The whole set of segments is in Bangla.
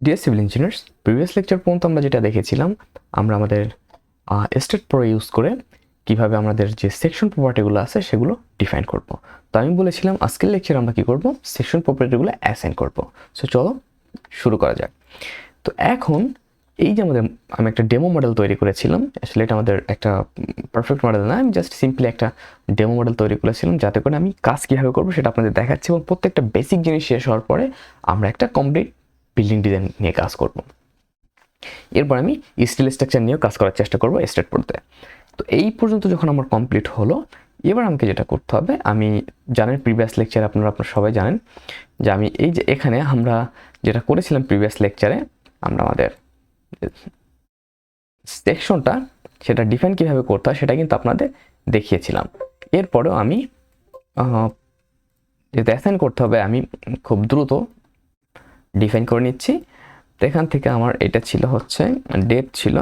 Deer civil engineers, previous lecture পর্যন্ত আমরা যেটা দেখেছিলাম, আমরা আমাদের স্টেট প্রো ইউজ করে কিভাবে আমাদের যে সেকশন প্রপার্টিগুলো আছে সেগুলো ডিফাইন করব। তো আমি বলেছিলাম আজকের লেকচারে আমরা কি করব, সেকশন প্রপার্টিগুলো অ্যাসাইন করব। সো চলো শুরু করা যাক। তো এখন এই যে আমি একটা ডেমো মডেল তৈরি করেছিলাম, আসলে এটা আমাদের একটা পারফেক্ট মডেল না, আমি জাস্ট সিম্পলি একটা ডেমো মডেল তৈরি করেছিলাম যাতে করে আমি কাজ কীভাবে করবো সেটা আপনাদের দেখাচ্ছি, এবং প্রত্যেকটা বেসিক জিনিস শেষ হওয়ার পরে আমরা একটা কমপ্লিট বিল্ডিং ডিজাইন নিয়ে কাজ করব। এরপর আমি স্টিল স্ট্রাকচার নিয়েও কাজ করার চেষ্টা করবো স্টেট পড়তে। তো এই পর্যন্ত যখন আমার কমপ্লিট হলো, এবার আমাকে যেটা করতে হবে, আমি জানেন প্রিভিয়াস লেকচারে আপনারা সবাই জানেন যে আমি এই যে এখানে আমরা যেটা করেছিলাম প্রিভিয়াস লেকচারে, আমরা আমাদের সেকশনটা সেটা ডিফাইন কীভাবে করতে হয় সেটা কিন্তু আপনাদের দেখিয়েছিলাম। এরপরেও আমি যেটা অ্যাসাইন করতে হবে আমি খুব দ্রুত ডিফাইন করে নিচ্ছি। তো এখান থেকে আমার এটা ছিল হচ্ছে ডেপথ ছিল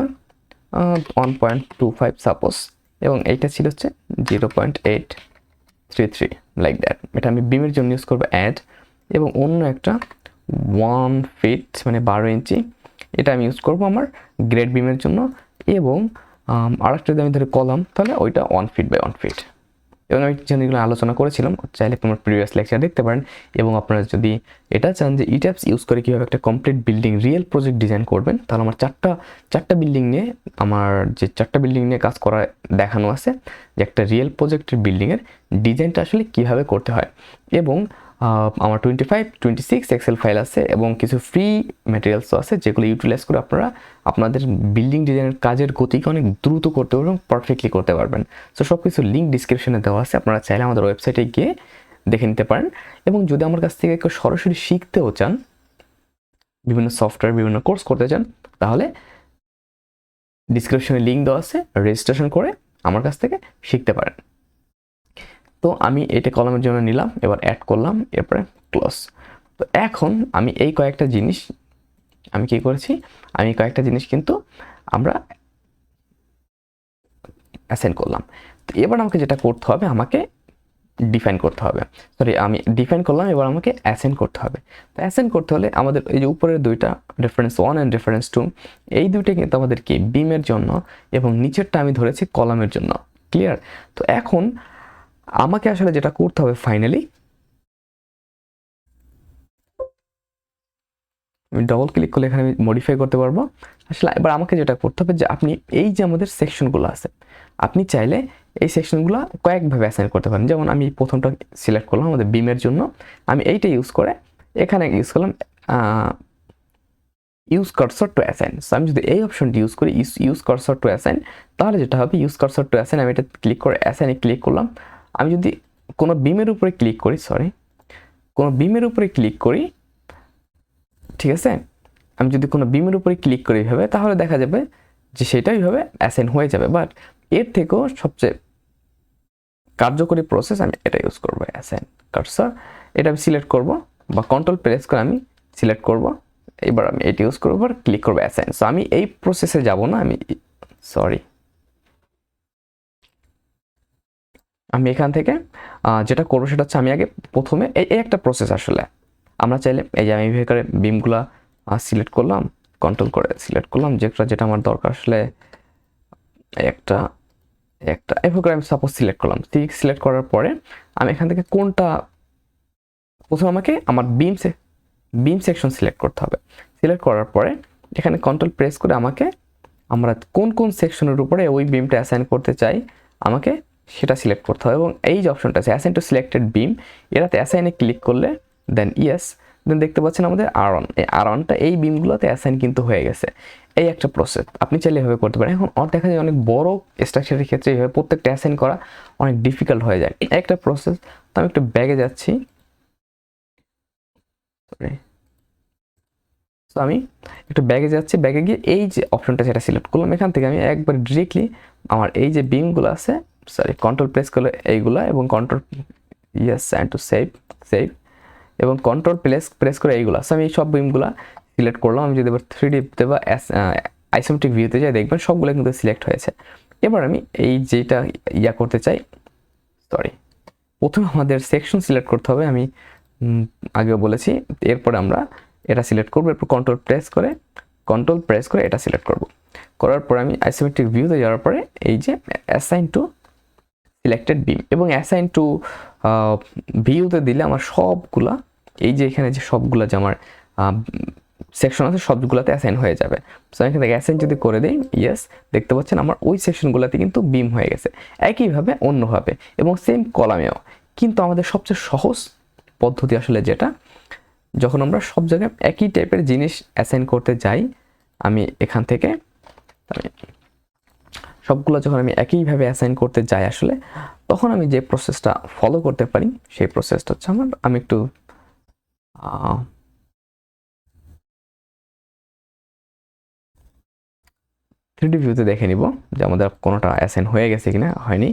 1.25 সাপোজ, এবং এইটা ছিল হচ্ছে 0.833 লাইক দ্যাট। এটা আমি বিমের জন্য ইউজ করবো অ্যাড, এবং অন্য একটা 1 ফিট মানে 12 ইঞ্চি এটা আমি ইউজ করবো আমার গ্রেড বিমের জন্য, এবং আরেকটা যদি আমি ধরে কলাম তাহলে ওইটা 1 ফিট বাই 1 ফিট। এবং আমি যেগুলো আলোচনা করেছিলাম চাইলে তোমার প্রিভিয়াস লেকচার দেখতে পারেন। এবং আপনারা যদি এটা চান যে ইট্যাপস ইউজ করে কীভাবে একটা complete building real project design করবেন, তাহলে আমার চারটা বিল্ডিং নিয়ে কাজ করা দেখানো আছে যে একটা রিয়েল প্রজেক্টের বিল্ডিংয়ের ডিজাইনটা আসলে কীভাবে করতে হয়। এবং আমার 25-26 এক্সেল ফাইল আছে এবং কিছু ফ্রি ম্যাটেরিয়ালসও আছে যেগুলো ইউটিলাইজ করে আপনারা আপনাদের বিল্ডিং ডিজাইনের কাজের গতিকে অনেক দ্রুত করতে পারবেন এবং পারফেক্টলি করতে পারবেন। সো সব কিছু লিঙ্ক ডিসক্রিপশনে দেওয়া আছে, আপনারা চাইলে আমাদের ওয়েবসাইটে গিয়ে দেখে নিতে পারেন। এবং যদি আমার কাছ থেকে কেউ সরাসরি শিখতেও চান, বিভিন্ন সফটওয়্যার বিভিন্ন কোর্স করতে চান, তাহলে ডিসক্রিপশনে লিঙ্ক দেওয়া আছে, রেজিস্ট্রেশন করে আমার কাছ থেকে শিখতে পারেন। তো আমি এটা কলামের জন্য নিলাম, এবার অ্যাড করলাম, এরপরে ক্লোজ। তো এখন আমি এই কয়েকটা জিনিস আমি কি করেছি, আমি কয়েকটা জিনিস কিন্তু আমরা অ্যাসাইন করলাম। তো এবার আমাকে যেটা করতে হবে, আমাকে ডিফাইন করতে হবে, আমি ডিফাইন করলাম, এবার আমাকে অ্যাসাইন করতে হবে। তো অ্যাসাইন করতে হলে আমাদের এই যে উপরের দুইটা রেফারেন্স 1 অ্যান্ড রেফারেন্স 2, এই দুইটা কিন্তু আমাদের কি বিমের জন্য, এবং নিচেরটা আমি ধরেছি কলামের জন্য। ক্লিয়ার? তো এখন আমাকে আসলে যেটা করতে হবে ফাইনালি, আমি ডবল ক্লিক করলে এখানে আমি মডিফাই করতে পারবো। আসলে এবার আমাকে যেটা করতে হবে যে আপনি এই যে আমাদের সেকশনগুলো আছে, আপনি চাইলে এই সেকশনগুলো কয়েকভাবে অ্যাসাইন করতে পারেন। যেমন আমি প্রথমটা সিলেক্ট করলাম আমাদের বিমের জন্য, আমি এইটা ইউজ করে এখানে ইউজ করলাম use cursor two assign. So আমি যদি এই অপশনটি ইউজ করি ইউজ কার্সর টু অ্যাসাইন, তাহলে যেটা হবে ইউজ কার্সর টু অ্যাসাইন, আমি এটা ক্লিক করে অ্যাসাইনে ক্লিক করলাম। আমি যদি কোনো বিমের উপরে ক্লিক করি, ঠিক আছে, আমি যদি কোনো বিমের উপরে ক্লিক করি এইভাবে, তাহলে দেখা যাবে যে সেটা এইভাবে অ্যাসাইন হয়ে যাবে। বাট এর থেকেও সবচেয়ে কার্যকরী প্রসেস আমি এটা ইউজ করবো, অ্যাসাইন কার্সর। এটা আমি সিলেক্ট করব বা কন্ট্রোল প্রেস করে আমি সিলেক্ট করব, এবার আমি এটা ইউজ করবো আর ক্লিক করবো অ্যাসাইন। সো আমি এই প্রসেসে যাব না, আমি এখান থেকে যেটা করবো সেটা হচ্ছে আমি আগে প্রথমে এই একটা প্রসেস আসলে আমরা চাইলে এই যে আমি এইভাবে করে বিমগুলা সিলেক্ট করলাম, কন্ট্রোল করে সিলেক্ট করলাম যেটা আমার দরকার আসলে একটা এভাবে করে আমি সাপোজ সিলেক্ট করলাম। সিলেক্ট করার পরে আমি এখান থেকে কোনটা প্রথমে আমাকে আমার বিম সেকশন সিলেক্ট করতে হবে। সিলেক্ট করার পরে এখানে কন্ট্রোল প্রেস করে আমরা কোন সেকশনের উপরে ওই বিমটা অ্যাসাইন করতে চাই আমাকে সেটা সিলেক্ট করতে হবে। এবং এই যে অপশনটা আছে অ্যাসাইন টু সিলেক্টেড বিম, এটাতে অ্যাসাইনে ক্লিক করলে দেন দেন দেখতে পাচ্ছেন আমাদের এই R1টা এই বিমগুলোতে অ্যাসাইন কিন্তু হয়ে গেছে। এই একটা প্রসেস আপনি চাইলে এভাবে করতে পারেন। এখন দেখা যায় অনেক বড় স্ট্রাকচারের ক্ষেত্রে এইভাবে প্রত্যেকটা অ্যাসাইন করা অনেক ডিফিকাল্ট হয়ে যায়, একটা প্রসেস। তো আমি একটু ব্যাগে যাচ্ছি, তো আমি একটু ব্যাগে গিয়ে এই যে অপশনটা সেটা সিলেক্ট করলাম। এখান থেকে আমি একবার ডিরেক্টলি আমার এই যে বিমগুলো আছে, কন্ট্রোল প্রেস করলে এইগুলা, এবং কন্ট্রোল অ্যান্ড টু সেভ এবং কন্ট্রোল প্রেস করে এইগুলা। সো আমি এই সব বিমগুলা সিলেক্ট করলাম। আমি যদি এবার 3Dতে বা আইসোমেট্রিক ভিউতে যাই দেখবেন সবগুলো কিন্তু সিলেক্ট হয়েছে। এবার আমি এই যেটা করতে চাই, প্রথমে আমাদের সেকশন সিলেক্ট করতে হবে, আমি আগেও বলেছি। এরপরে আমরা এটা সিলেক্ট করব, এরপর কন্ট্রোল প্রেস করে এটা সিলেক্ট করব। করার পর আমি আইসোমেট্রিক ভিউতে যাওয়ার পরে এই যে অ্যাসাইন টু সিলেক্টেড বিম এবং অ্যাসাইন টু ভিউতে দিলে আমার সবগুলা এই যে এখানে যে সবগুলা যে আমার সেকশন আছে সবগুলাতে অ্যাসাইন হয়ে যাবে। সো এখান থেকে অ্যাসাইন যদি করে দিই, ইয়েস, দেখতে পাচ্ছেন আমার ওই সেকশনগুলোতে কিন্তু বিম হয়ে গেছে। একইভাবে অন্যভাবে এবং সেম কলামেও। কিন্তু আমাদের সবচেয়ে সহজ পদ্ধতি আসলে যেটা, যখন আমরা সব জায়গায় একই টাইপের জিনিস অ্যাসাইন করতে যাই, আমি এখান থেকে সবগুলো যখন আমি একইভাবে অ্যাসাইন করতে যাই আসলে, তখন আমি যে প্রসেসটা ফলো করতে পারি সেই প্রসেসটা হচ্ছে আমি একটু 3D ভিউতে দেখে নিব যে আমাদের কোনোটা অ্যাসাইন হয়ে গেছে কিনা, হয়নি।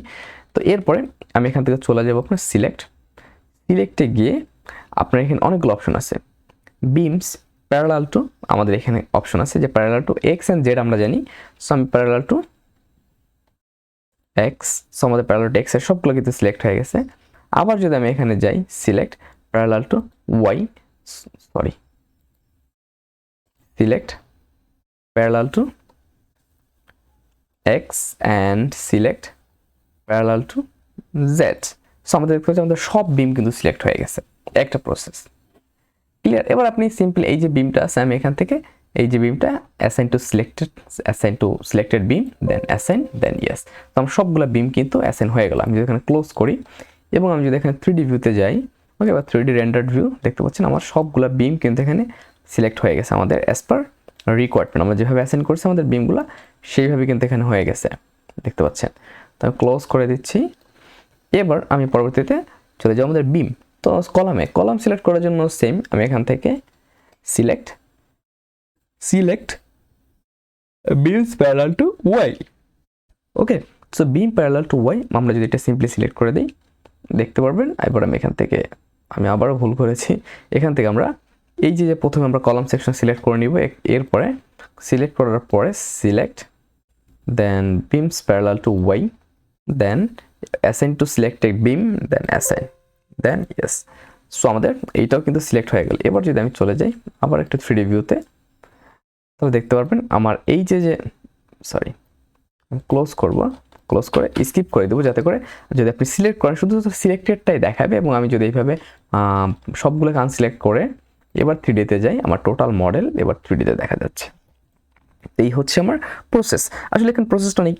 তো এরপরে আমি এখান থেকে চলে যাব আপনার সিলেক্টে গিয়ে আপনার এখানে অনেকগুলো অপশন আছে। বিমস প্যারালাল টু, আমাদের এখানে অপশন আছে যে parallel to x and Z আমরা জানি। সো আমি প্যারালাল টু এক্স, সো আমাদের প্যারালাল টু এক্স এর সবগুলো কিন্তু সিলেক্ট হয়ে গেছে। আবার যদি আমি এখানে যাই select parallel to y, select parallel to x and select parallel to z, so আমাদের দেখতে পাচ্ছি আমাদের সব বিম কিন্তু সিলেক্ট হয়ে গেছে, একটা প্রসেস ক্লিয়ার। এবার আপনি সিম্পল এই যে বিমটা আছে, আমি এখান থেকে এই যে বিমটা assign to selected beam, then assign, then yes. তো আমার সবগুলো বিম কিন্তু অ্যাসাইন হয়ে গেল। আমি যদি এখানে ক্লোজ করি এবং আমি যদি এখানে 3D ভিউতে যাই, ওকে, বা 3D রেন্ডার্ড ভিউ, দেখতে পাচ্ছেন আমার সবগুলো বিম কিন্তু এখানে সিলেক্ট হয়ে গেছে আমাদের অ্যাজ পার রিকোয়ারমেন্ট। আমরা যেভাবে অ্যাসাইন করছি আমাদের বিমগুলো সেইভাবে কিন্তু এখানে হয়ে গেছে, দেখতে পাচ্ছেন। তো আমি ক্লোজ করে দিচ্ছি। এবার আমি পরবর্তীতে চলে যাবো আমাদের বিম। তো কলাম সিলেক্ট করার জন্য সেম, আমি এখান থেকে select beams parallel to y, okay. So beam parallel to y আমরা যদি এটা সিম্পলি সিলেক্ট করে দিই, দেখতে পারবেন। এবার আমি এখান থেকে, আমি আবারও ভুল করেছি, এখান থেকে আমরা এই যে প্রথমে আমরা কলাম সেকশন সিলেক্ট করে নিব, এরপরে সিলেক্ট করার পরে select, then beams parallel to y, then assign to selected beam, then assign, then yes. So আমাদের এইটাও কিন্তু সিলেক্ট হয়ে গেল। এবার যদি আমি চলে যাই আবার একটু 3D ভিউতে, তাহলে দেখতে পারবেন আমার এই যে ক্লোজ করে স্কিপ করে দেবো, যাতে করে যদি আপনি সিলেক্ট করেন শুধু সিলেক্টেডটাই দেখাবে। এবং আমি যদি এইভাবে সবগুলোকে আনসিলেক্ট করে এবার 3Dতে যাই, আমার টোটাল মডেল এবার 3Dতে দেখা যাচ্ছে। এই হচ্ছে আমার প্রসেস। আসলে এখানে প্রসেসটা অনেক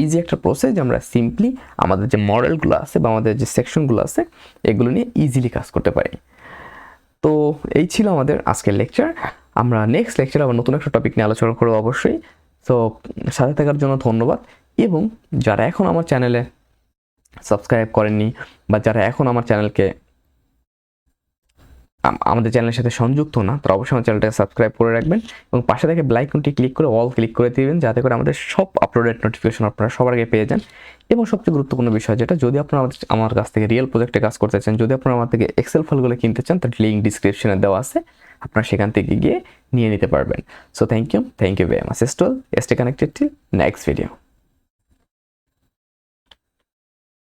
ইজি একটা প্রসেস, যে আমরা সিম্পলি আমাদের যে মডেলগুলো আছে বা আমাদের যে সেকশনগুলো আছে এগুলো নিয়ে ইজিলি কাজ করতে পারি। তো এই ছিল আমাদের আজকের লেকচার। আমরা নেক্সট লেকচারে আবার নতুন একটা টপিক নিয়ে আলোচনা করবো অবশ্যই। তো সাথে থাকার জন্য ধন্যবাদ। এবং যারা এখন আমার চ্যানেলে সাবস্ক্রাইব করেননি বা যারা এখন আমার চ্যানেলকে আমাদের চ্যানেলের সাথে সংযুক্ত না, তারা অবশ্যই আমার চ্যানেলটাকে সাবস্ক্রাইব করে রাখবেন এবং পাশে থেকে বেল আইকনটি ক্লিক করে অল ক্লিক করে দিবেন, যাতে করে আমাদের সব আপলোডেড নোটিফিকেশন আপনারা সবার আগে পেয়ে যান। এবং সবচেয়ে গুরুত্বপূর্ণ বিষয় যেটা, যদি আপনারা আমার কাছ থেকে রিয়েল প্রজেক্টে কাজ করতে চান, যদি আপনারা আমার থেকে এক্সেল ফাইলগুলো কিনতে চান, তার লিঙ্ক ডিসক্রিপশনে দেওয়া আছে, আপনারা সেখান থেকে গিয়ে নিয়ে নিতে পারবেন। So thank you very much. Stay connected till next video.